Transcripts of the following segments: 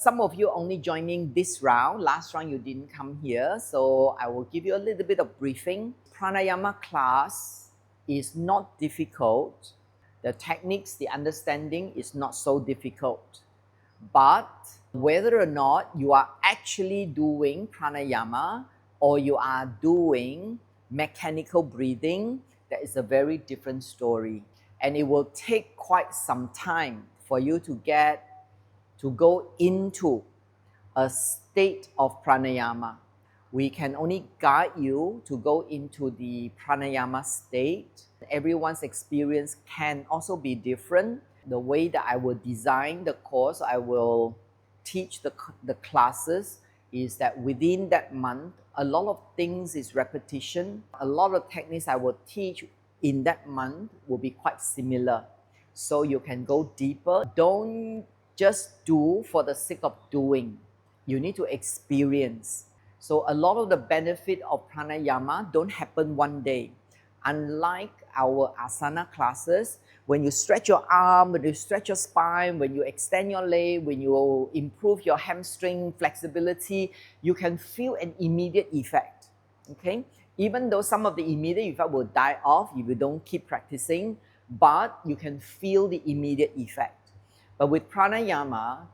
Some of you only joining this round. Last round you didn't come here, so I will give you a little bit of briefing. Pranayama class is not difficult. The techniques, the understanding is not so difficult. But whether or not you are actually doing pranayama or you are doing mechanical breathing, that is a very different story. And it will take quite some time for you to go into a state of pranayama. We can only guide you to go into the pranayama state. Everyone's experience can also be different. The way that I will design the course, I will teach the classes, is that within that month, a lot of things is repetition. A lot of techniques I will teach in that month will be quite similar. So you can go deeper. Don't just do for the sake of doing. You need to experience. So a lot of the benefit of pranayama don't happen one day. Unlike our asana classes, when you stretch your arm, when you stretch your spine, when you extend your leg, when you improve your hamstring flexibility, you can feel an immediate effect. Okay? Even though some of the immediate effect will die off if you don't keep practicing, but you can feel the immediate effect. But with pranayama,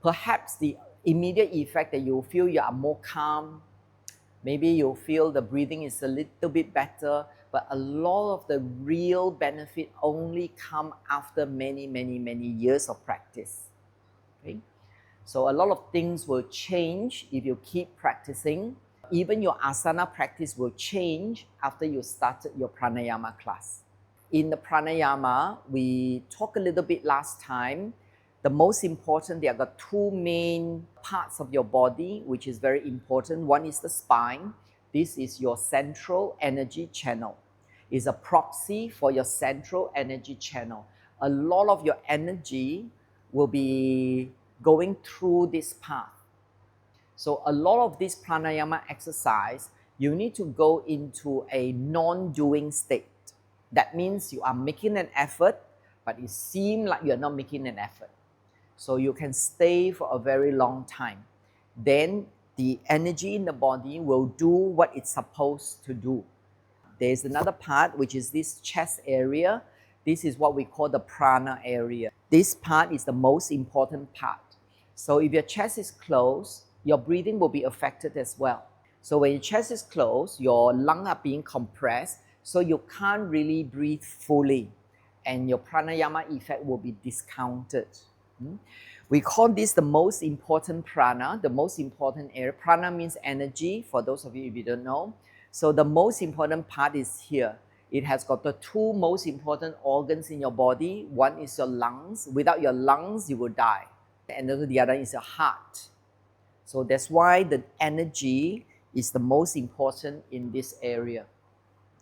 perhaps the immediate effect that you feel you are more calm, maybe you feel the breathing is a little bit better, but a lot of the real benefit only come after many years of practice. Okay? So a lot of things will change if you keep practicing. Even your asana practice will change after you started your pranayama class. In the pranayama, we talked a little bit last time. The most important, there are two main parts of your body, which is very important. One is the spine. This is your central energy channel. It's a proxy for your central energy channel. A lot of your energy will be going through this path. So a lot of this pranayama exercise, you need to go into a non-doing state. That means you are making an effort, but it seems like you're not making an effort. So you can stay for a very long time. Then the energy in the body will do what it's supposed to do. There's another part, which is this chest area. This is what we call the prana area. This part is the most important part. So if your chest is closed, your breathing will be affected as well. So when your chest is closed, your lungs are being compressed, so you can't really breathe fully, and your pranayama effect will be discounted. We call this the most important prana, the most important area. Prana means energy, for those of you if you don't know. So the most important part is here. It has got the two most important organs in your body. One is your lungs. Without your lungs, you will die. And the other is your heart. So that's why the energy is the most important in this area.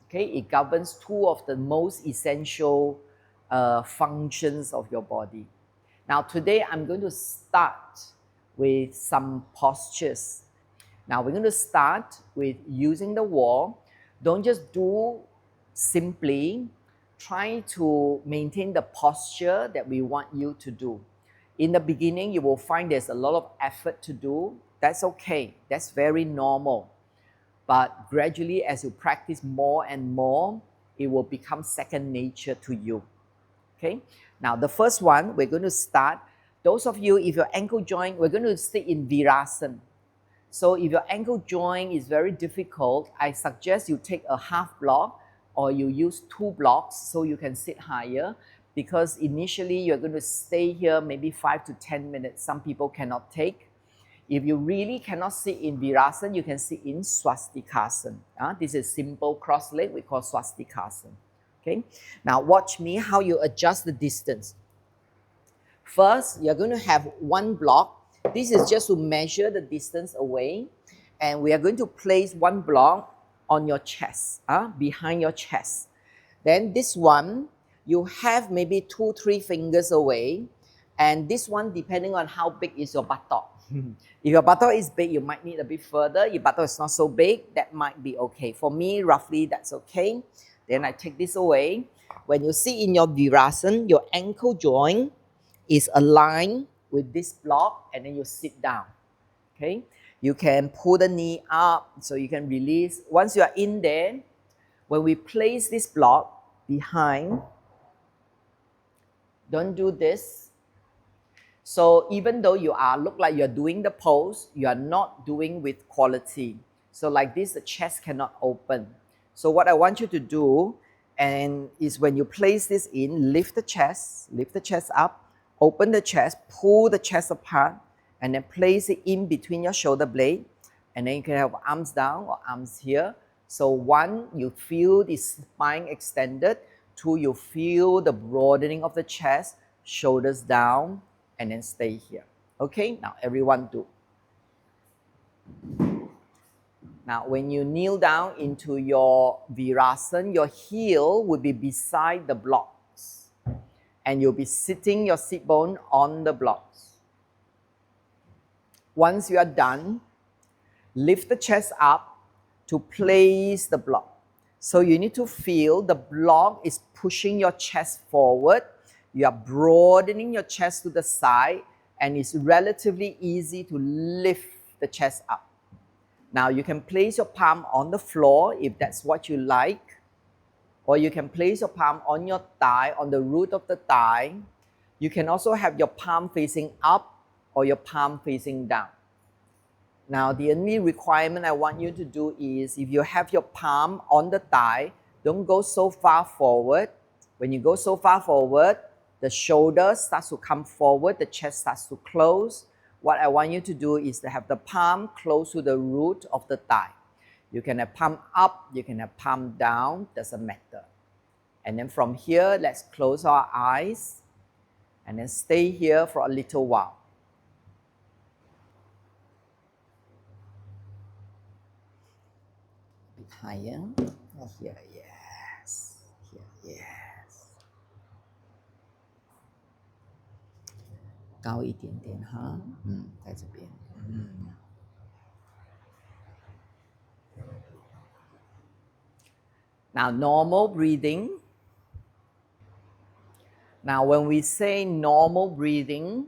Okay, it governs two of the most essential functions of your body. Now today I'm going to start with some postures. Now we're going to start with using the wall. Don't just do simply. Try to maintain the posture that we want you to do. In the beginning, you will find there's a lot of effort to do. That's okay. That's very normal. But gradually, as you practice more and more, it will become second nature to you. Okay? Now, the first one, we're going to start. Those of you, if your ankle joint, we're going to sit in Virasana. So if your ankle joint is very difficult, I suggest you take a half block or you use 2 blocks so you can sit higher, because initially you're going to stay here maybe 5 to 10 minutes. Some people cannot take. If you really cannot sit in Virasana, you can sit in Swastikasana. This is simple cross leg, we call Swastikasana. Okay? Now watch me how you adjust the distance. First, you're going to have 1 block. This is just to measure the distance away. And we are going to place 1 block on your chest, behind your chest. Then this one, you have maybe 2-3 fingers away. And this one, depending on how big is your buttock. If your buttock is big, you might need a bit further. If your buttock is not so big, that might be okay. For me, roughly, that's okay. Then I take this away. When you sit in your Virasana, your ankle joint is aligned with this block, and then you sit down. Okay, you can pull the knee up so you can release. Once you are in there, when we place this block behind, don't do this. So even though you are look like you're doing the pose, you are not doing with quality. So like this, the chest cannot open. So what I want you to do and is when you place this in, lift the chest up, open the chest, pull the chest apart, and then place it in between your shoulder blade. And then you can have arms down or arms here. So one, you feel the spine extended. Two, you feel the broadening of the chest, shoulders down, and then stay here. Okay, now everyone do. Now when you kneel down into your Virasana, your heel will be beside the blocks. And you'll be sitting your sit bone on the blocks. Once you are done, lift the chest up to place the block. So you need to feel the block is pushing your chest forward. You are broadening your chest to the side, and it's relatively easy to lift the chest up. Now you can place your palm on the floor if that's what you like, or you can place your palm on your thigh, on the root of the thigh. You can also have your palm facing up or your palm facing down. Now the only requirement I want you to do is if you have your palm on the thigh, don't go so far forward. When you go so far forward, the shoulder starts to come forward, the chest starts to close. What I want you to do is to have the palm close to the root of the thigh. You can have palm up, you can have palm down, doesn't matter. And then from here, let's close our eyes and then stay here for a little while. A bit higher. Here, yes. Here, yes. 高一点点哈，在这边，Now normal breathing. Now when we say normal breathing,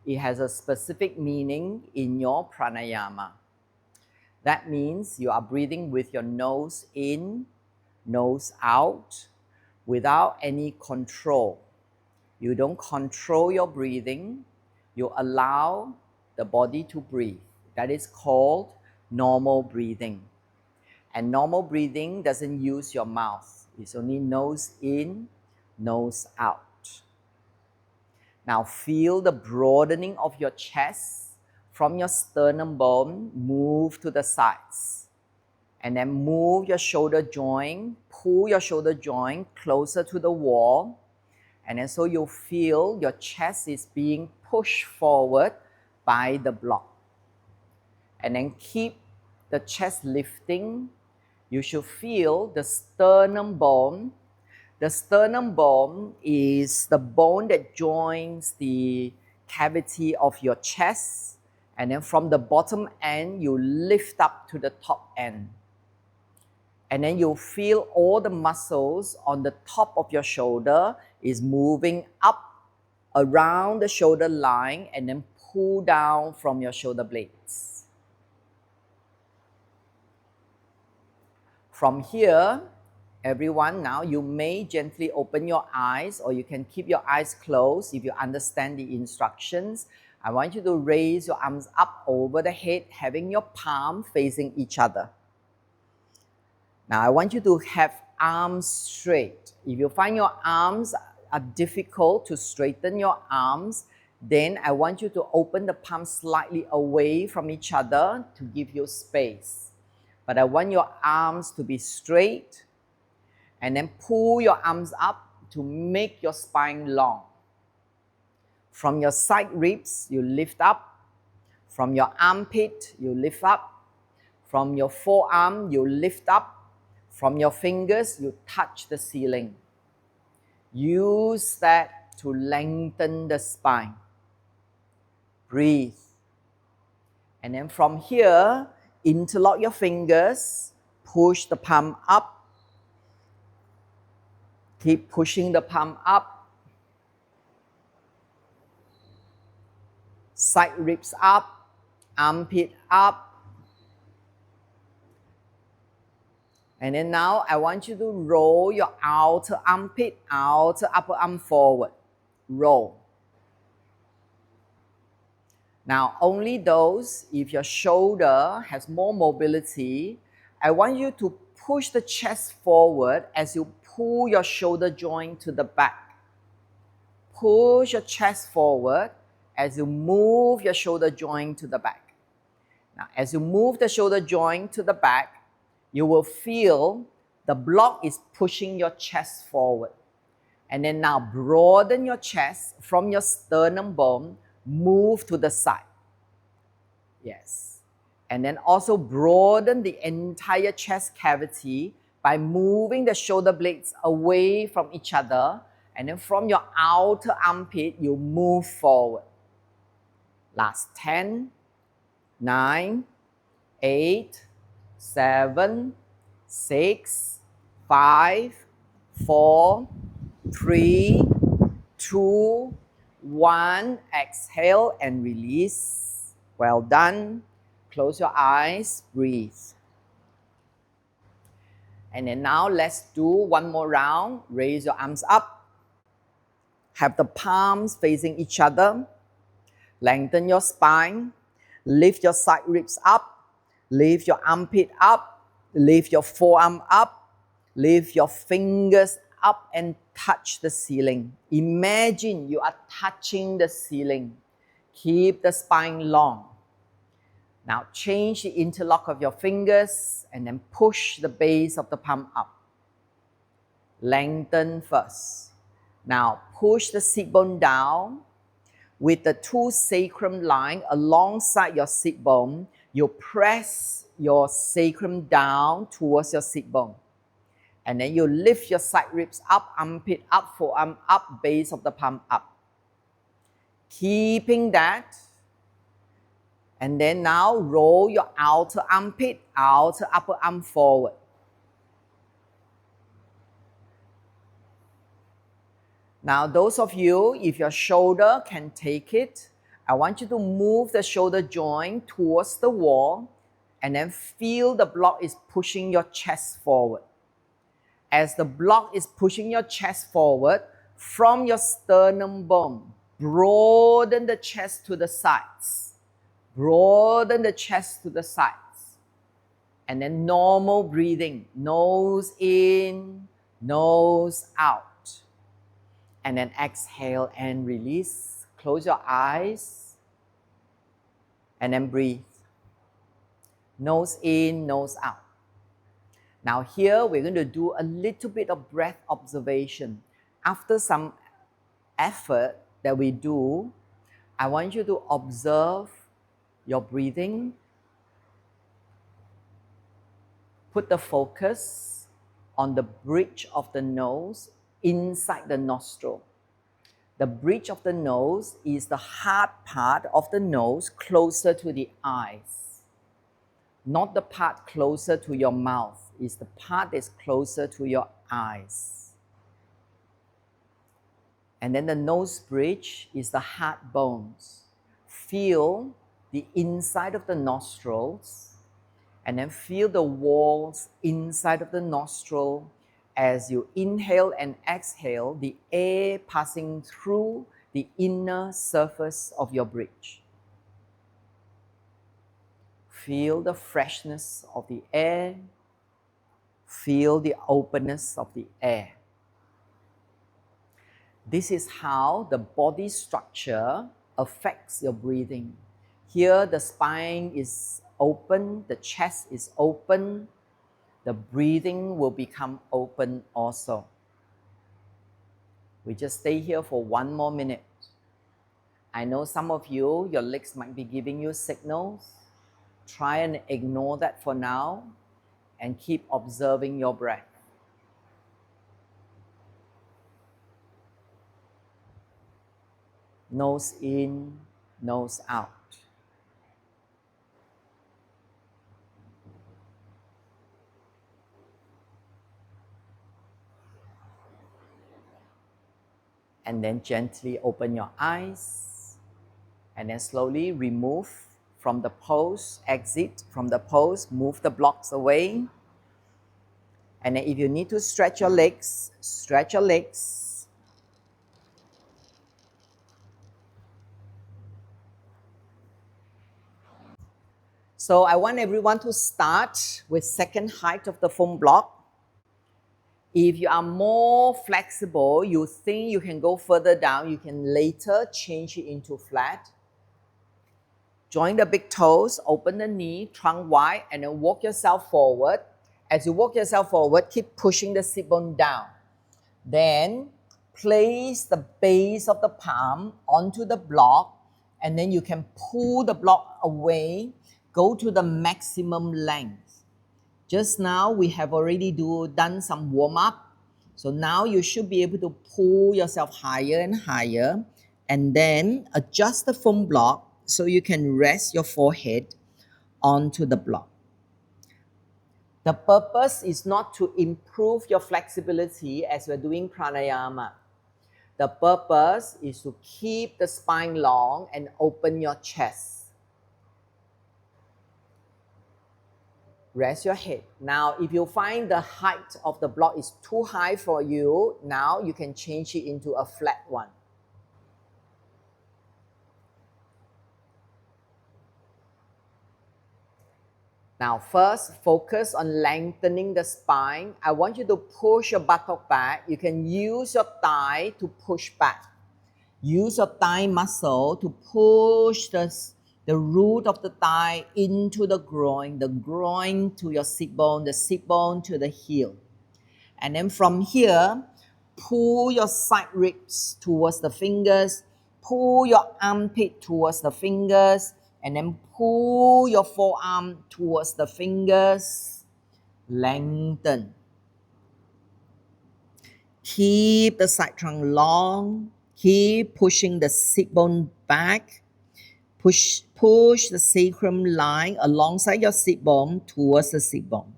it has a specific meaning in your pranayama. That means you are breathing with your nose in, nose out, without any control. You don't control your breathing. You allow the body to breathe. That is called normal breathing. And normal breathing doesn't use your mouth. It's only nose in, nose out. Now feel the broadening of your chest from your sternum bone, move to the sides. And then move your shoulder joint, pull your shoulder joint closer to the wall. And then so you feel your chest is being pushed forward by the block. And then keep the chest lifting. You should feel the sternum bone. The sternum bone is the bone that joins the cavity of your chest. And then from the bottom end, you lift up to the top end. And then you feel all the muscles on the top of your shoulder is moving up around the shoulder line and then pull down from your shoulder blades. From here, everyone, now you may gently open your eyes or you can keep your eyes closed if you understand the instructions. I want you to raise your arms up over the head, having your palm facing each other. Now I want you to have arms straight. If you find your arms are difficult to straighten your arms, then I want you to open the palms slightly away from each other to give you space. But I want your arms to be straight and then pull your arms up to make your spine long. From your side ribs, you lift up. From your armpit, you lift up. From your forearm, you lift up. From your fingers, you touch the ceiling. Use that to lengthen the spine. Breathe. And then from here, interlock your fingers. Push the palm up. Keep pushing the palm up. side ribs up, armpit up. And then now I want you to roll your outer armpit, outer upper arm forward. Roll. Now only those, if your shoulder has more mobility, I want you to push the chest forward as you pull your shoulder joint to the back. Push your chest forward as you move your shoulder joint to the back. Now as you move the shoulder joint to the back, you will feel the block is pushing your chest forward. And then now broaden your chest from your sternum bone, move to the side. Yes. And then also broaden the entire chest cavity by moving the shoulder blades away from each other. And then from your outer armpit, you move forward. Last 10, 9, 8, 7, 6, 5, 4, 3, 2, 1. Exhale and release. Well done. Close your eyes, breathe. And then now let's do one more round. Raise your arms up. Have the palms facing each other. Lengthen your spine. Lift your side ribs up. Lift your armpit up. Lift your forearm up. Lift your fingers up and touch the ceiling. Imagine you are touching the ceiling. Keep the spine long. Now change the interlock of your fingers and then push the base of the palm up. Lengthen first. Now push the sit bone down. With the two sacrum line alongside your sit bone, you press your sacrum down towards your sit bone. And then you lift your side ribs up, armpit up, forearm up, base of the palm up. Keeping that. And then now roll your outer armpit, outer upper arm forward. Now those of you, if your shoulder can take it, I want you to move the shoulder joint towards the wall and then feel the block is pushing your chest forward. As the block is pushing your chest forward, from your sternum bone, broaden the chest to the sides. Broaden the chest to the sides. And then normal breathing, nose in, nose out. And then exhale and release. Close your eyes. And then breathe. Nose in, nose out. Now here we're going to do a little bit of breath observation. After some effort that we do, I want you to observe your breathing. Put the focus on the bridge of the nose inside the nostril. The bridge of the nose is the hard part of the nose closer to the eyes. Not the part closer to your mouth. It's the part that's closer to your eyes. And then the nose bridge is the hard bones. Feel the inside of the nostrils and then feel the walls inside of the nostril as you inhale and exhale, the air passing through the inner surface of your bridge. Feel the freshness of the air. Feel the openness of the air. This is how the body structure affects your breathing. Here, the spine is open, the chest is open, the breathing will become open also. We just stay here for one more minute. I know some of you, your legs might be giving you signals. Try and ignore that for now and keep observing your breath. Nose in, nose out. And then gently open your eyes. And then slowly remove from the pose, exit from the pose, move the blocks away. And then if you need to stretch your legs, stretch your legs. So I want everyone to start with second height of the foam block. If you are more flexible, you think you can go further down, you can later change it into flat. Join the big toes, open the knee, trunk wide, and then walk yourself forward. As you walk yourself forward, keep pushing the sit bone down. Then place the base of the palm onto the block, and then you can pull the block away, go to the maximum length. Just now we have already done some warm up. So now you should be able to pull yourself higher and higher, and then adjust the foam block so you can rest your forehead onto the block. The purpose is not to improve your flexibility as we're doing pranayama. The purpose is to keep the spine long and open your chest. Rest your head. Now, if you find the height of the block is too high for you, now you can change it into a flat one. Now, first, focus on lengthening the spine. I want you to push your buttock back. You can use your thigh to push back. Use your thigh muscle to push the root of the thigh into the groin to your sit bone, the sit bone to the heel. And then from here, pull your side ribs towards the fingers, pull your armpit towards the fingers, and then pull your forearm towards the fingers. Lengthen. Keep the side trunk long. Keep pushing the sit bone back. Push the sacrum line alongside your sit bone towards the sit bone.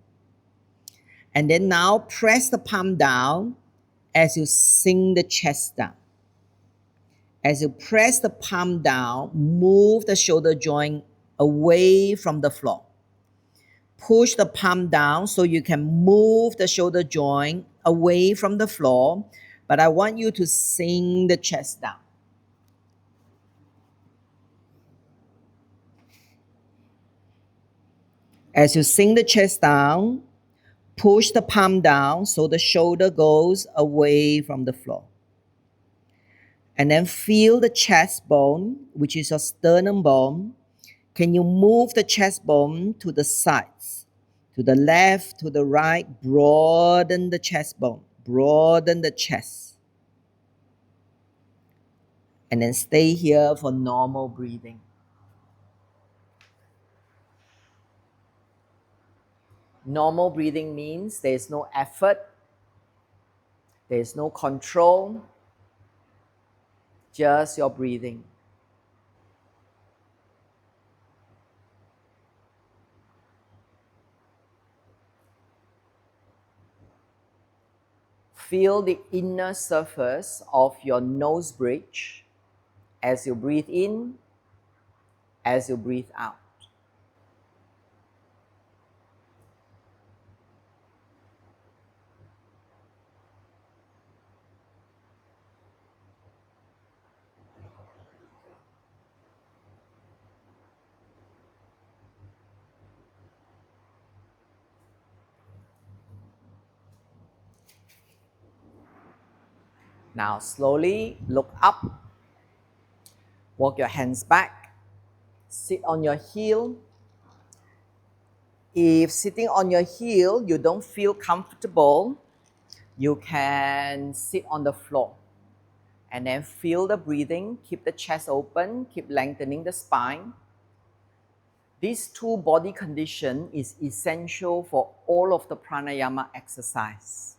And then now press the palm down as you sink the chest down. As you press the palm down, move the shoulder joint away from the floor. Push the palm down so you can move the shoulder joint away from the floor, but I want you to sink the chest down. As you sink the chest down, push the palm down so the shoulder goes away from the floor. And then feel the chest bone, which is your sternum bone. Can you move the chest bone to the sides, to the left, to the right? Broaden the chest bone, broaden the chest. And then stay here for normal breathing. Normal breathing means there is no effort, there is no control, just your breathing. Feel the inner surface of your nose bridge as you breathe in, as you breathe out. Now slowly look up, walk your hands back, sit on your heel. If sitting on your heel you don't feel comfortable, you can sit on the floor. And then feel the breathing, keep the chest open, keep lengthening the spine. These two body conditions is essential for all of the pranayama exercise.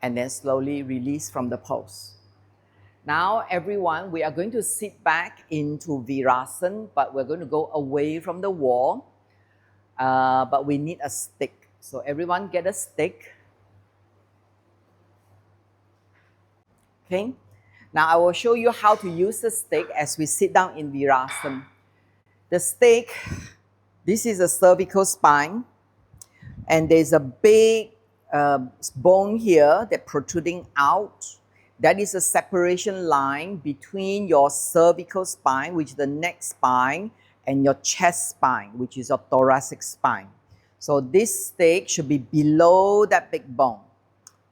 And then slowly release from the pose. Now everyone, we are going to sit back into Virasana, but we're going to go away from the wall. But we need a stick. So everyone get a stick. Okay? Now I will show you how to use the stick as we sit down in Virasana. The stick, this is a cervical spine, and there's a big bone here that protruding out. That is a separation line between your cervical spine, which is the neck spine, and your chest spine, which is your thoracic spine. So this stick should be below that big bone.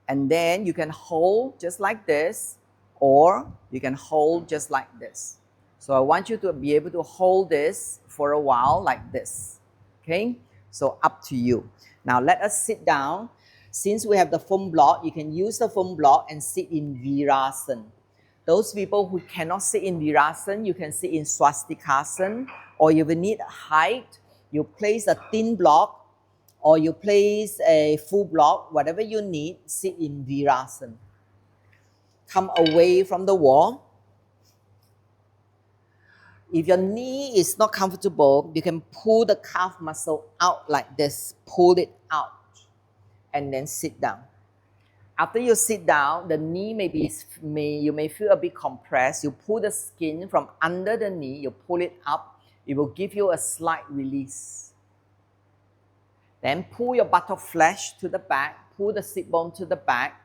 And then you can hold just like this, or you can hold just like this. So I want you to be able to hold this for a while like this. Okay? So up to you. Now let us sit down. Since we have the foam block, you can use the foam block and sit in Virasana. Those people who cannot sit in Virasana, you can sit in Swastikasana, or you will need height. You place a thin block, or you place a full block, whatever you need, sit in Virasana. Come away from the wall. If your knee is not comfortable, you can pull the calf muscle out like this. Pull it out and then sit down. After you sit down, the knee you may feel a bit compressed. You pull the skin from under the knee, you pull it up. It will give you a slight release. Then pull your buttock flesh to the back, pull the sit bone to the back,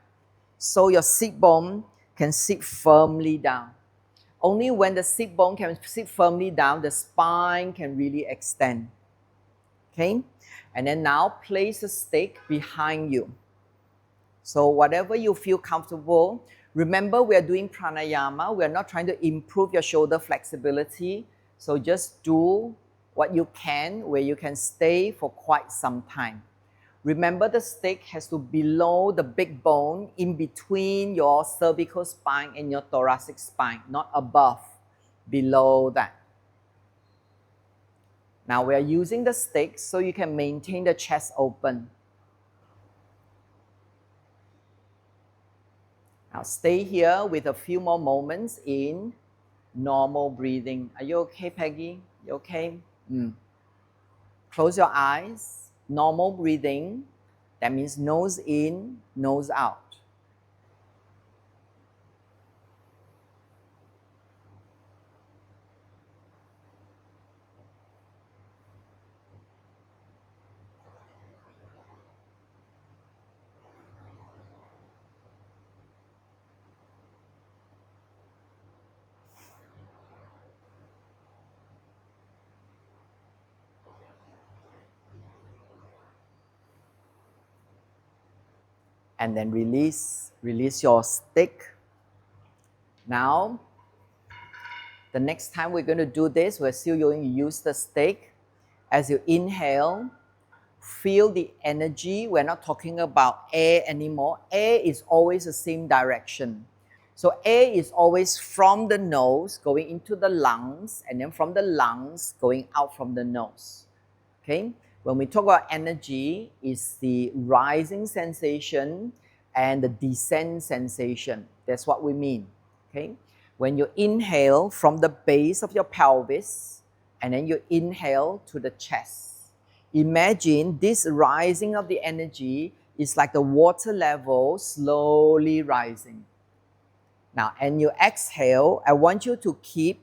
so your sit bone can sit firmly down. Only when the sit bone can sit firmly down, the spine can really extend. Okay? And then now place a stick behind you. So whatever you feel comfortable, remember we are doing pranayama. We are not trying to improve your shoulder flexibility. So just do what you can, where you can stay for quite some time. Remember the stick has to be below the big bone in between your cervical spine and your thoracic spine, not above, below that. Now we are using the stick so you can maintain the chest open. Now stay here with a few more moments in normal breathing. Are you okay, Peggy? You okay? Close your eyes. Normal breathing. That means nose in, nose out. And then release your stick. Now, the next time we're going to do this, we're still going to use the stick. As you inhale, feel the energy. We're not talking about air anymore. Air is always the same direction. So air is always from the nose going into the lungs, and then from the lungs going out from the nose. Okay? When we talk about energy, it's the rising sensation and the descent sensation. That's what we mean. Okay? When you inhale from the base of your pelvis, and then you inhale to the chest. Imagine this rising of the energy is like the water level slowly rising. Now, and you exhale, I want you to keep,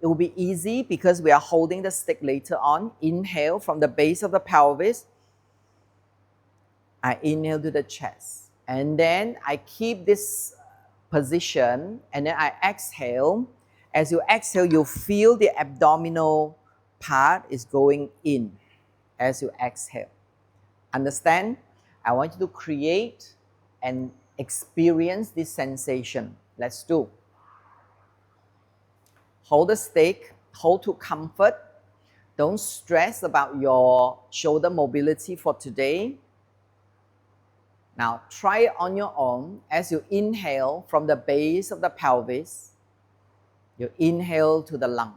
it will be easy because we are holding the stick later on. Inhale from the base of the pelvis. I inhale to the chest. And then I keep this position, and then I exhale. As you exhale, you feel the abdominal part is going in as you exhale. Understand? I want you to create and experience this sensation. Let's do. Hold the stick, hold to comfort. Don't stress about your shoulder mobility for today. Now try it on your own. As you inhale from the base of the pelvis, you inhale to the lungs.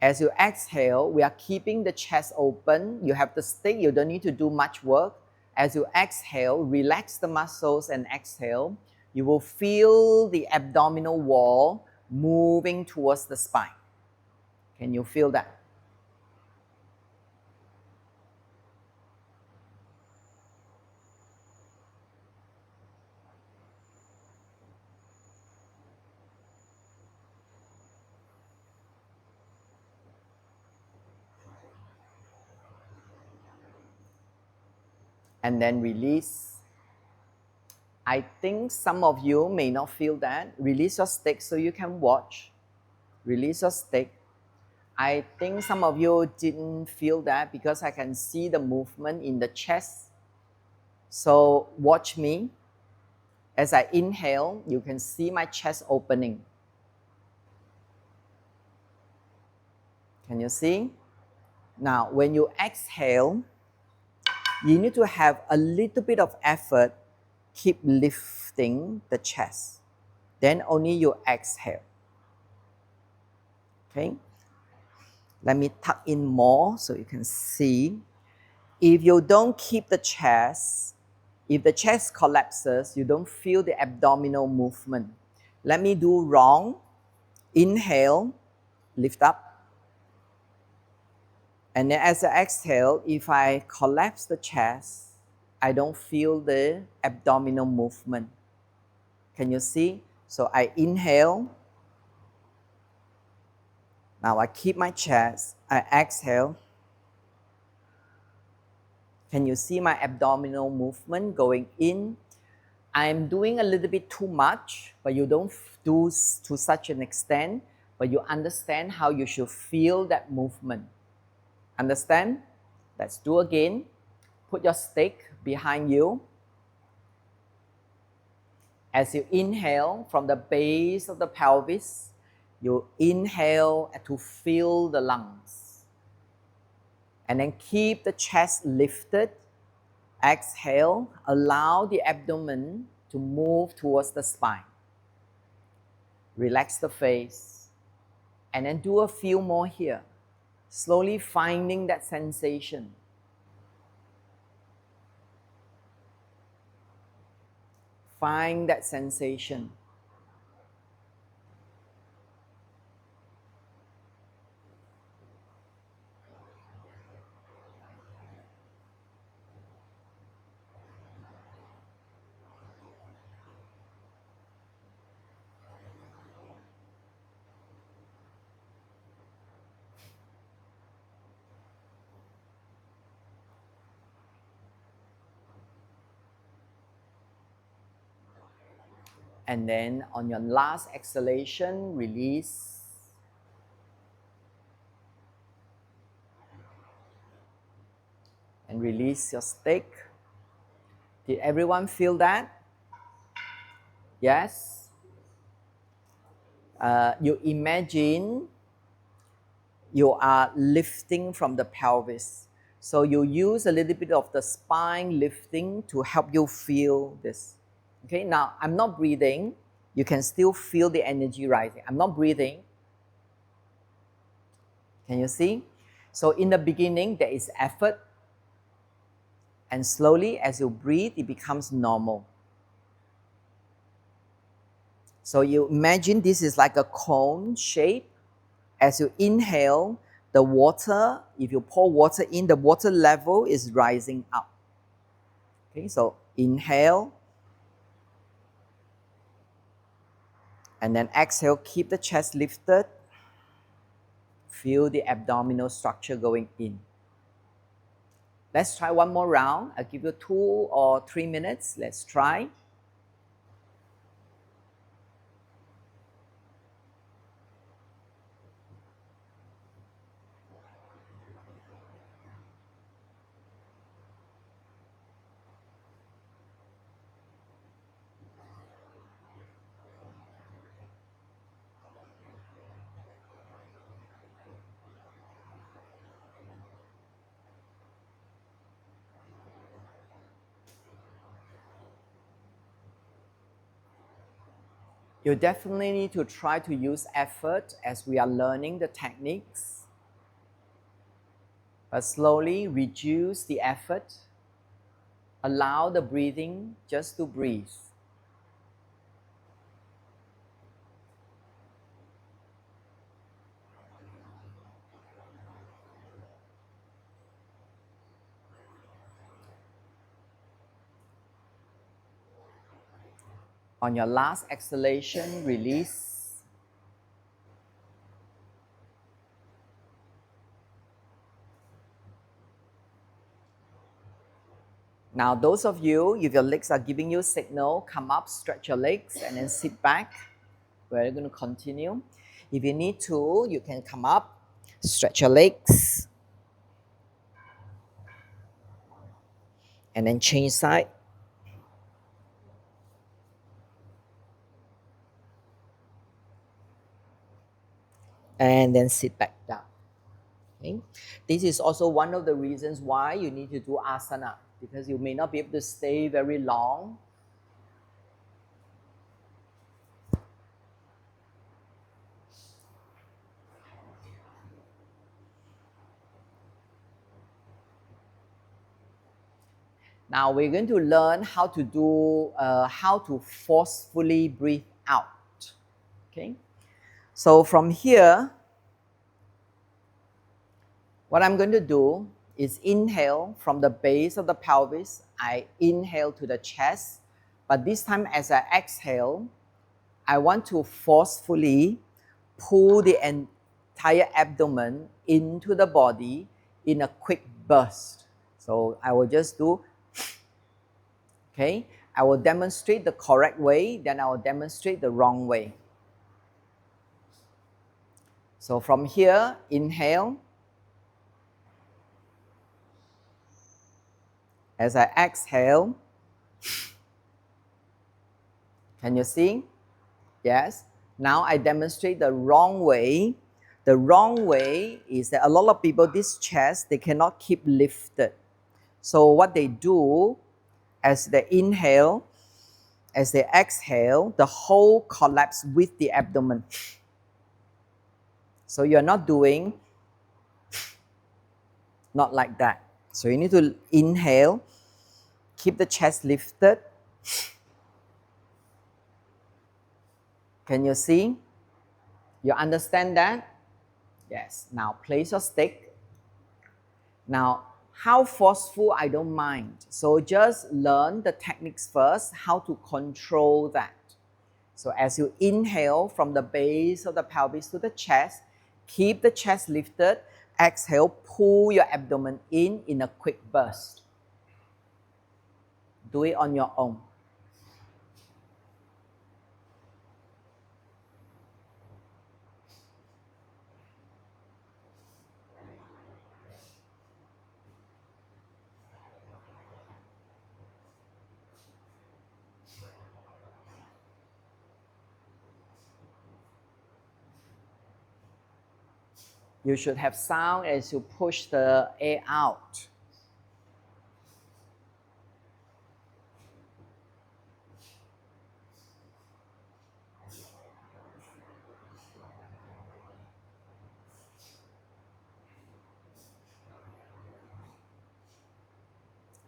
As you exhale, we are keeping the chest open. You have the stick, you don't need to do much work. As you exhale, relax the muscles and exhale. You will feel the abdominal wall moving towards the spine. Can you feel that? and then release. I think some of you may not feel that. Release your stick so you can watch. Release your stick. I think some of you didn't feel that because I can see the movement in the chest. So watch me. As I inhale, you can see my chest opening. Can you see? Now, when you exhale, you need to have a little bit of effort. Keep lifting the chest. Then only you exhale. Okay? Let me tuck in more so you can see. If you don't keep the chest, if the chest collapses, you don't feel the abdominal movement. Let me do wrong. Inhale, lift up. And then as I exhale, if I collapse the chest, I don't feel the abdominal movement. Can you see? So I inhale. Now I keep my chest. I exhale. Can you see my abdominal movement going in? I'm doing a little bit too much, but you don't do to such an extent, but you understand how you should feel that movement. Understand? Let's do again. Put your stick behind you. As you inhale from the base of the pelvis, you inhale to fill the lungs. And then keep the chest lifted. Exhale, allow the abdomen to move towards the spine. Relax the face. And then do a few more here. Slowly finding that sensation. Find that sensation. And then on your last exhalation, release. And release your stick. Did everyone feel that? Yes? You imagine you are lifting from the pelvis. So you use a little bit of the spine lifting to help you feel this. Okay, now I'm not breathing. You can still feel the energy rising. I'm not breathing. Can you see? So in the beginning, there is effort. And slowly, as you breathe, it becomes normal. So you imagine this is like a cone shape. As you inhale, the water, if you pour water in, the water level is rising up. Okay, so inhale. And then exhale, keep the chest lifted. Feel the abdominal structure going in. Let's try one more round. I'll give you 2 or 3 minutes. Let's try. You definitely need to try to use effort as we are learning the techniques. But slowly reduce the effort. Allow the breathing just to breathe. On your last exhalation, release. Now, those of you, if your legs are giving you signal, come up, stretch your legs, and then sit back. We're going to continue. If you need to, you can come up, stretch your legs, and then change side. And then sit back down. Okay? This is also one of the reasons why you need to do asana, because you may not be able to stay very long. Now we're going to learn how to forcefully breathe out. Okay, so from here, what I'm going to do is inhale from the base of the pelvis. I inhale to the chest, but this time as I exhale, I want to forcefully pull the entire abdomen into the body in a quick burst. So I will just do, okay, I will demonstrate the correct way, then I will demonstrate the wrong way. So from here, inhale. As I exhale, can you see? Yes. Now I demonstrate the wrong way. The wrong way is that a lot of people, this chest, they cannot keep lifted. So what they do, as they inhale, as they exhale, the whole collapse with the abdomen. So you're not doing, not like that. So you need to inhale, keep the chest lifted. Can you see? You understand that? Yes. Now place your stick. Now, how forceful, I don't mind. So just learn the techniques first, how to control that. So as you inhale from the base of the pelvis to the chest, keep the chest lifted. Exhale, pull your abdomen in a quick burst. Do it on your own. You should have sound as you push the air out.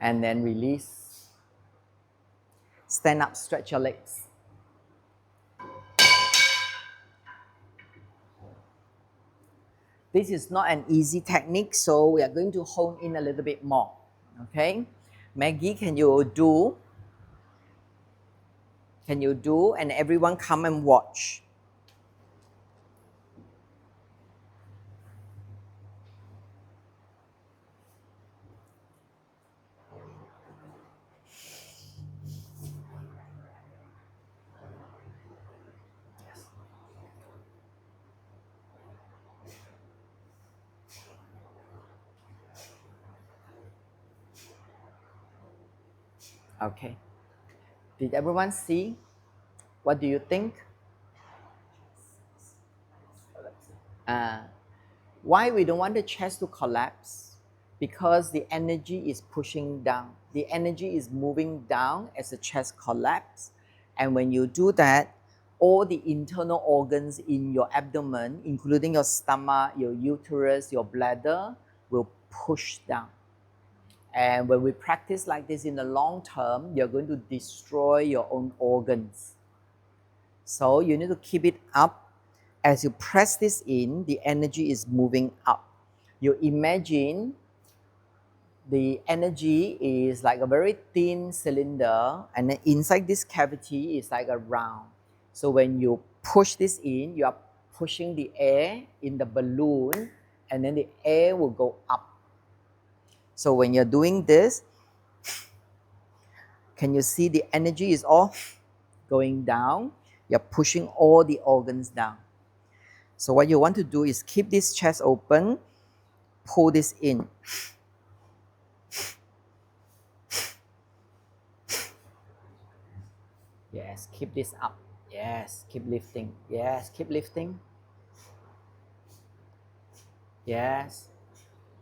And then release. Stand up, stretch your legs. This is not an easy technique, so we are going to hone in a little bit more. Okay? Maggie, can you do? Can you do? And everyone come and watch. Okay. Did everyone see? What do you think? Why we don't want the chest to collapse? Because the energy is pushing down. The energy is moving down as the chest collapses. And when you do that, all the internal organs in your abdomen, including your stomach, your uterus, your bladder, will push down. And when we practice like this in the long term, you're going to destroy your own organs. So you need to keep it up. As you press this in, the energy is moving up. You imagine the energy is like a very thin cylinder, and then inside this cavity is like a round. So when you push this in, you are pushing the air in the balloon, and then the air will go up. So when you're doing this, Can you see the energy is all going down? You're pushing all the organs down. So what you want to do is keep this chest open, pull this in. Yes, keep this up. Yes, keep lifting. Yes, keep lifting. Yes,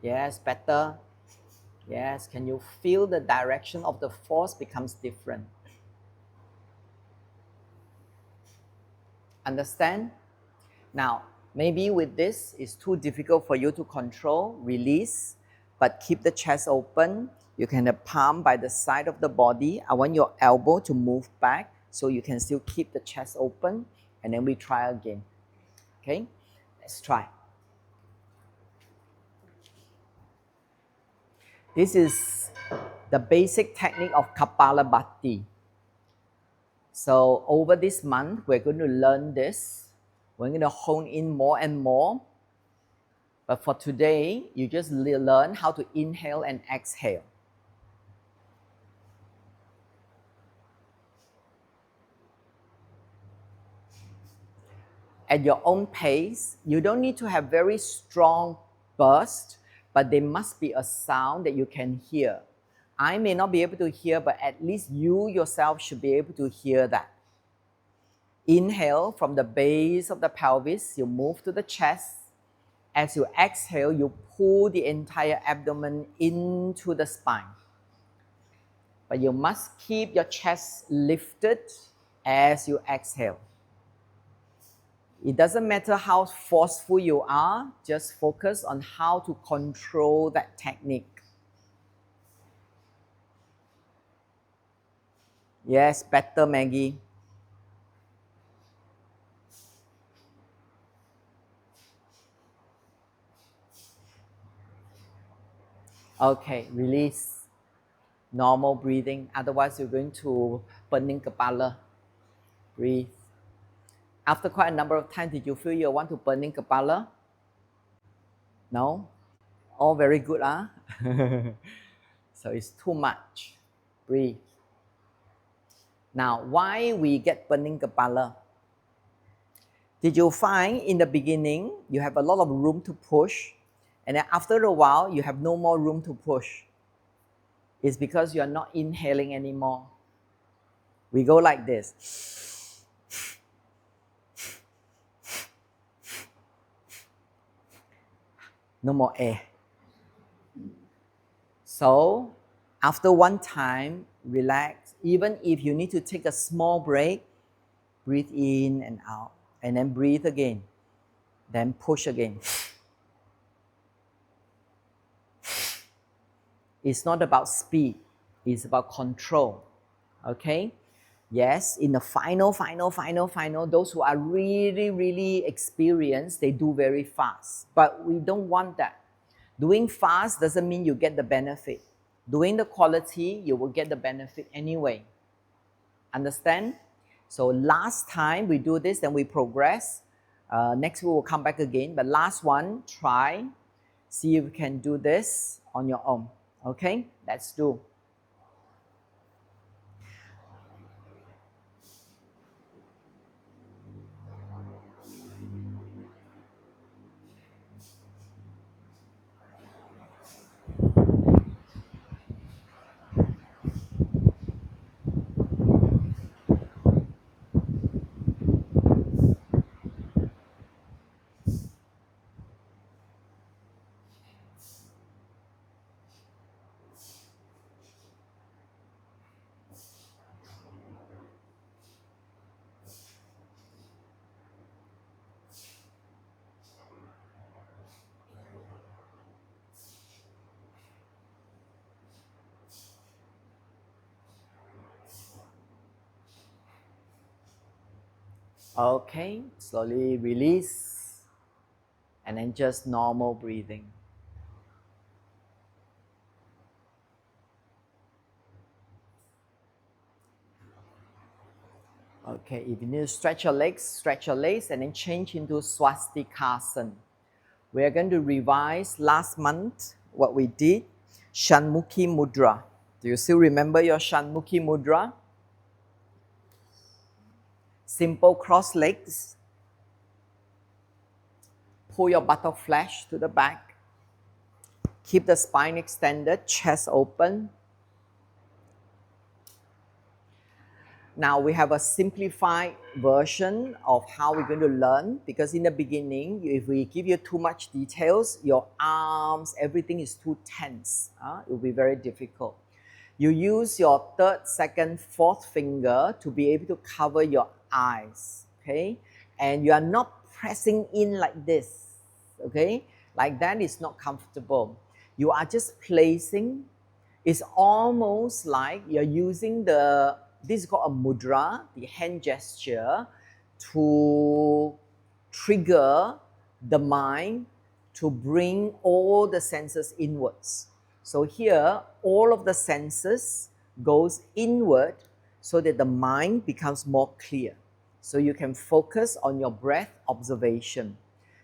yes, better. Yes, can you feel the direction of the force becomes different? Understand? Now, maybe with this, it's too difficult for you to control, release, but keep the chest open. You can have palm by the side of the body. I want your elbow to move back so you can still keep the chest open, and then we try again. Okay? Let's try. This is the basic technique of Kapalbhati. So over this month, we're going to learn this. We're going to hone in more and more. But for today, you just learn how to inhale and exhale. At your own pace, you don't need to have very strong burst, but there must be a sound that you can hear. I may not be able to hear, but at least you yourself should be able to hear that. Inhale from the base of the pelvis, you move to the chest. As you exhale, you pull the entire abdomen into the spine. But you must keep your chest lifted as you exhale. It doesn't matter how forceful you are, just focus on how to control that technique. Yes, better, Maggie. Okay, release. Normal breathing, otherwise you're going to burning Kapala. Breathe. After quite a number of times, did you feel you want to burning Kapala? No? All very good, huh? So it's too much. Breathe. Now, why we get burning Kapala? Did you find in the beginning, you have a lot of room to push, and then after a while, you have no more room to push? It's because you are not inhaling anymore. We go like this. No more air. So, after one time, relax. Even if you need to take a small break, breathe in and out. And then breathe again. Then push again. It's not about speed. It's about control. Okay? Yes, in the final, those who are really experienced, they do very fast. But we don't want that. Doing fast doesn't mean you get the benefit. Doing the quality, you will get the benefit anyway. Understand? So last time we do this, then we progress. Next we will come back again. But last one, try. See if you can do this on your own. Okay? Let's do. Okay, slowly release. And then just normal breathing. Okay, if you need to stretch your legs and then change into Swastikasana. We are going to revise last month what we did, Shanmukhi Mudra. Do you still remember your Shanmukhi Mudra? Simple cross legs. Pull your buttock flesh to the back. Keep the spine extended, chest open. Now we have a simplified version of how we're going to learn, because in the beginning, if we give you too much details, your arms, everything is too tense. It will be very difficult. You use your third, second, fourth finger to be able to cover your eyes, okay? And you are not pressing in like this, okay? Like that is not comfortable. You are just placing. It's almost like you're using this is called a mudra, the hand gesture, to trigger the mind to bring all the senses inwards. So here, all of the senses goes inward so that the mind becomes more clear. So you can focus on your breath observation.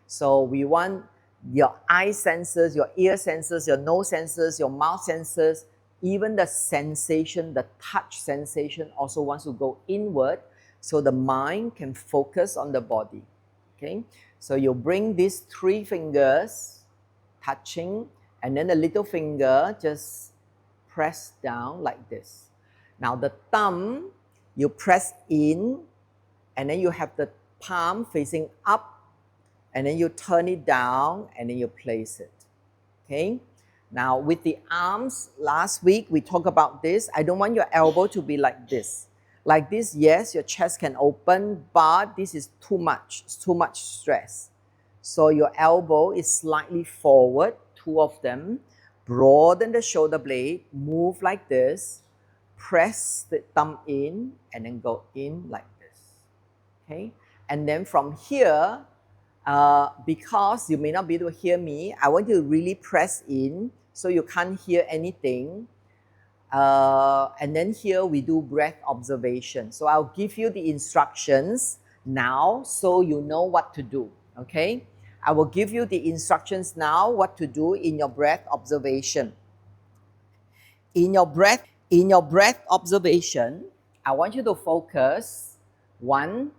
So we want your eye senses, your ear senses, your nose senses, your mouth senses, even the sensation, the touch sensation also wants to go inward so the mind can focus on the body. Okay? So you bring these three fingers touching, and then the little finger just press down like this. Now the thumb, you press in, and then you have the palm facing up, and then you turn it down, and then you place it. Okay? Now with the arms, last week we talked about this. I don't want your elbow to be like this. Like this, yes, your chest can open, but this is too much. It's too much stress. So your elbow is slightly forward, two of them. Broaden the shoulder blade, move like this. Press the thumb in, and then go in like this. Okay? And then from here, because you may not be able to hear me, I want you to really press in so you can't hear anything. And then here we do breath observation. So I'll give you the instructions now so you know what to do, okay? I will give you the instructions now what to do in your breath observation. In your breath observation, I want you to focus, one,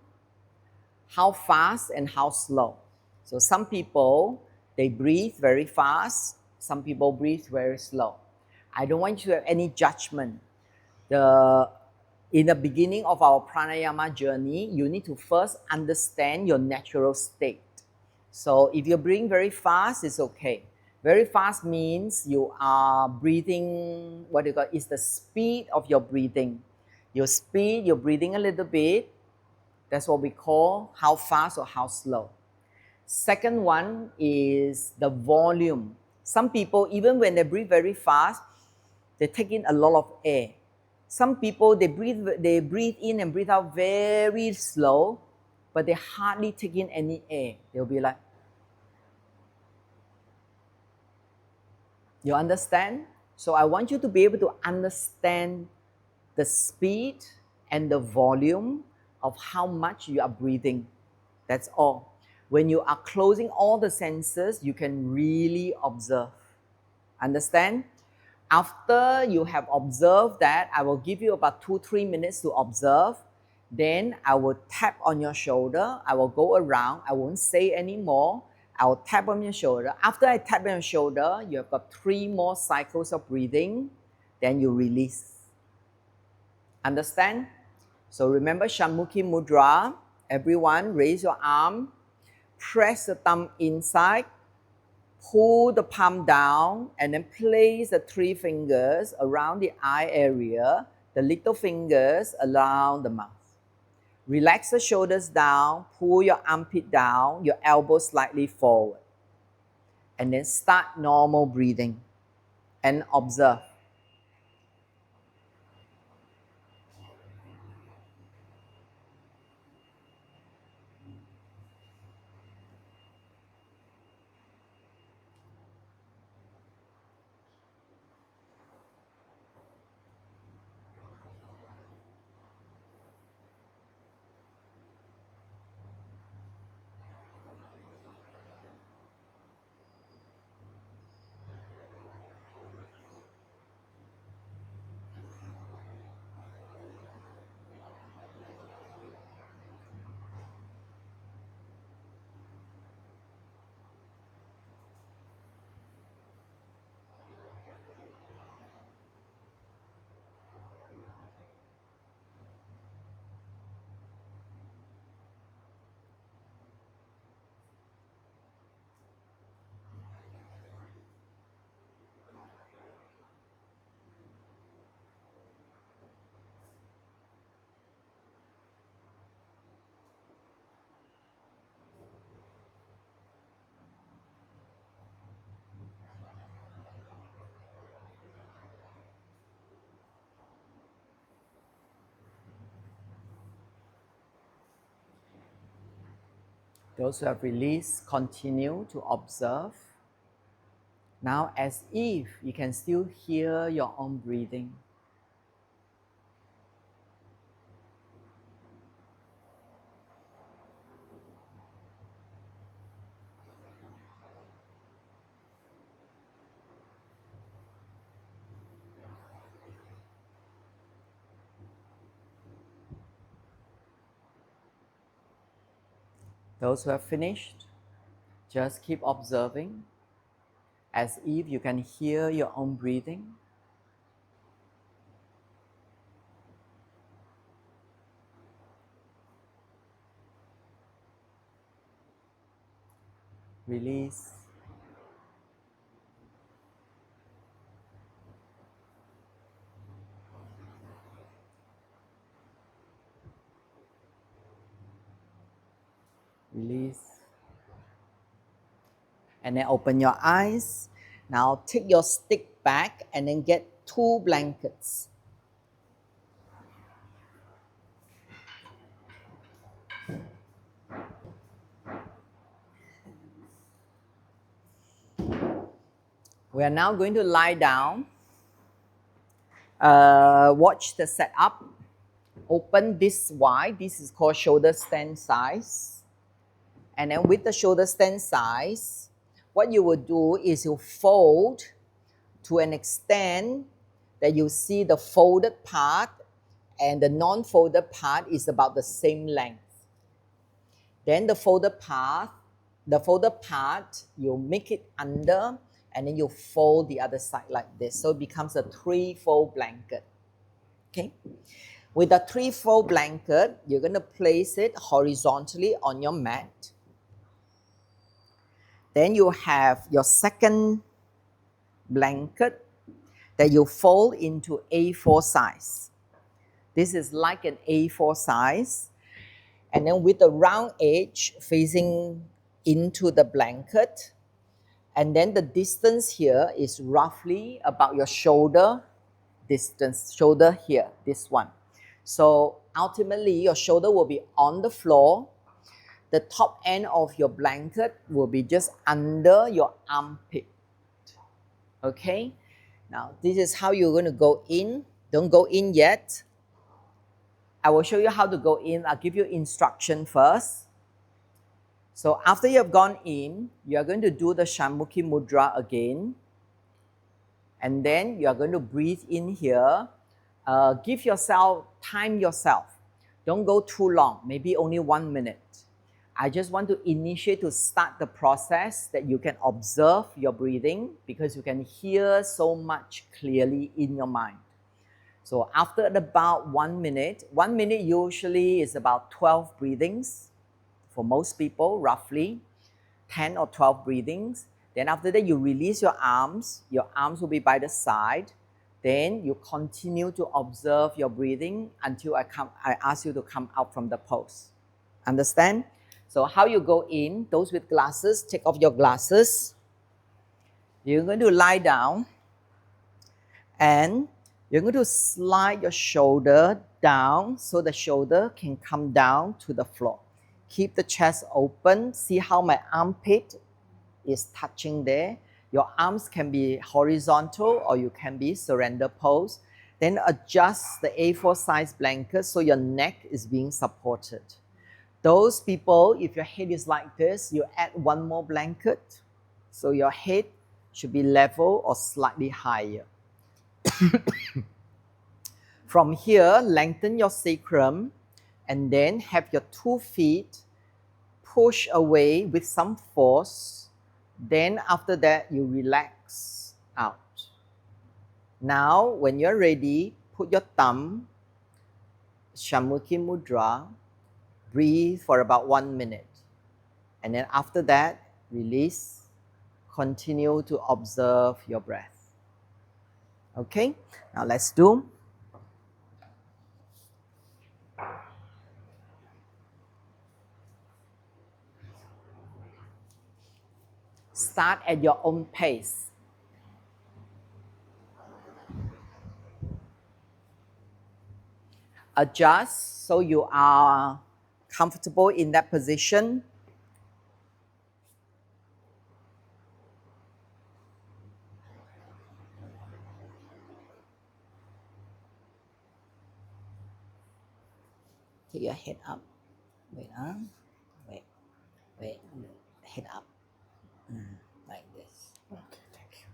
how fast and how slow. So some people, they breathe very fast. Some people breathe very slow. I don't want you to have any judgment. In the beginning of our pranayama journey, you need to first understand your natural state. So if you're breathing very fast, it's okay. Very fast means you are breathing, what do you call it? It's the speed of your breathing. Your speed, you're breathing a little bit. That's what we call how fast or how slow. Second one is the volume. Some people, even when they breathe very fast, they take in a lot of air. Some people, they breathe in and breathe out very slow, but they hardly take in any air. They'll be like, you understand? So I want you to be able to understand the speed and the volume of how much you are breathing. That's all. When you are closing all the senses, you can really observe. Understand? After you have observed that, I will give you about 2-3 minutes to observe. Then I will tap on your shoulder. I will go around. I won't say anymore. I will tap on your shoulder. After I tap on your shoulder, you have got 3 more cycles of breathing. Then you release. Understand? So remember Shanmukhi Mudra. Everyone, raise your arm. Press the thumb inside. Pull the palm down and then place the 3 fingers around the eye area, the little fingers around the mouth. Relax the shoulders down, pull your armpit down, your elbow slightly forward. And then start normal breathing and observe. Those who have released, continue to observe. Now, as if you can still hear your own breathing. Those who have finished, just keep observing as if you can hear your own breathing. Release. Release. And then open your eyes. Now take your stick back and then get 2 blankets. We are now going to lie down. Watch the setup. Open this wide. This is called shoulder stand size. And then with the shoulder stand size, what you will do is you fold to an extent that you see the folded part and the non-folded part is about the same length. Then the folded part, you make it under and then you fold the other side like this. So it becomes a 3-fold blanket. Okay? With a 3-fold blanket, you're going to place it horizontally on your mat. Then you have your second blanket that you fold into A4 size. This is like an A4 size. And then with the round edge facing into the blanket. And then the distance here is roughly about your shoulder distance, shoulder here, this one. So ultimately your shoulder will be on the floor. The top end of your blanket will be just under your armpit. Okay? Now this is how you're going to go in. Don't go in yet. I will show you how to go in. I'll give you instruction first. So after you have gone in, you are going to do the Shanmukhi Mudra again. And then you are going to breathe in here. Give yourself, time yourself. Don't go too long, maybe only 1 minute. I just want to initiate to start the process that you can observe your breathing because you can hear so much clearly in your mind. So after about 1 minute, 1 minute usually is about 12 breathings for most people, roughly 10 or 12 breathings. Then after that, you release your arms will be by the side. Then you continue to observe your breathing until I ask you to come out from the pose. Understand? So how you go in, those with glasses, take off your glasses. You're going to lie down and you're going to slide your shoulder down so the shoulder can come down to the floor. Keep the chest open. See how my armpit is touching there. Your arms can be horizontal or you can be surrender pose. Then adjust the A4 size blanket so your neck is being supported. Those people, if your head is like this, you add 1 more blanket. So your head should be level or slightly higher. From here, lengthen your sacrum and then have your 2 feet push away with some force. Then after that, you relax out. Now, when you're ready, put your thumb, Shanmukhi Mudra, breathe for about 1 minute. And then after that, release. Continue to observe your breath. Okay, now let's do. Start at your own pace. Adjust so you are comfortable in that position. your head up. Wait, wait, wait, head up, like this. Okay, thank you.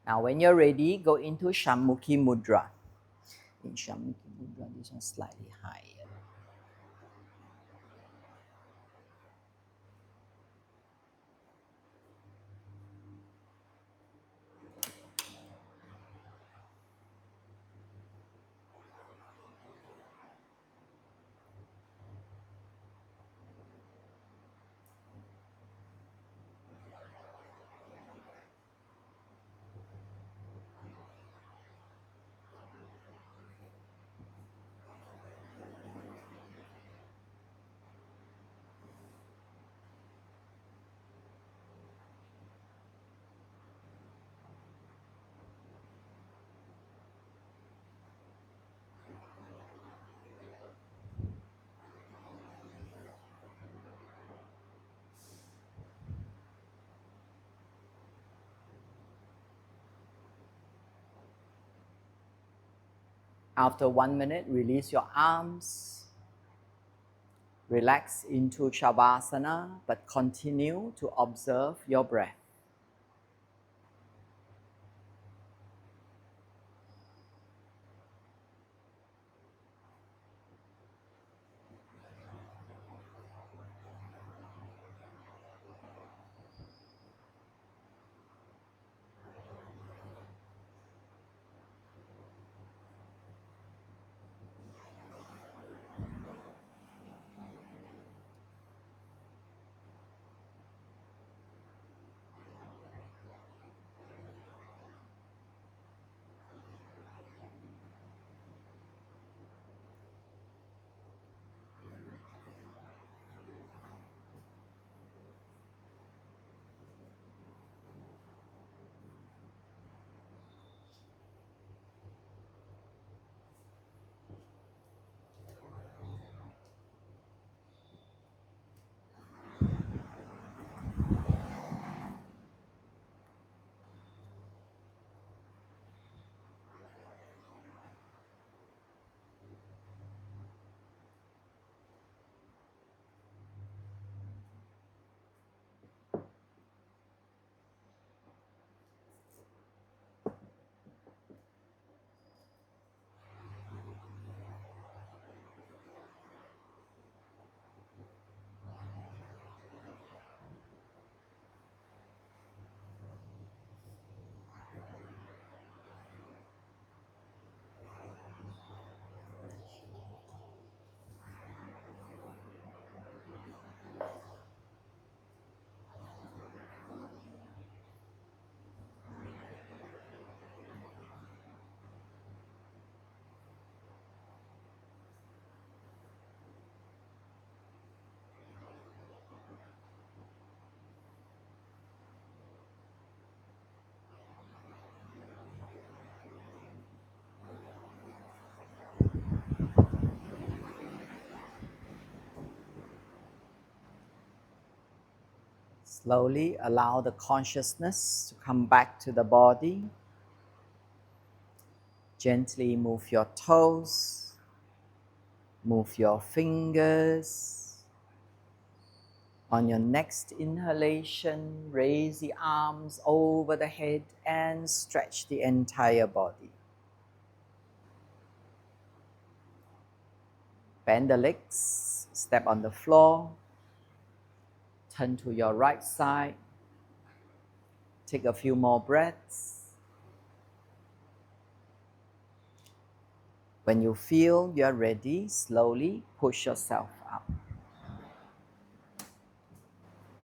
Now, when you're ready, go into Shanmukhi Mudra. In Shanmukhi Mudra, this one slightly higher. After 1 minute, release your arms. Relax into Savasana, but continue to observe your breath. Slowly allow the consciousness to come back to the body. Gently move your toes, move your fingers. On your next inhalation, raise the arms over the head and stretch the entire body. Bend the legs, step on the floor, turn to your right side. Take a few more breaths. When you feel you're ready, slowly push yourself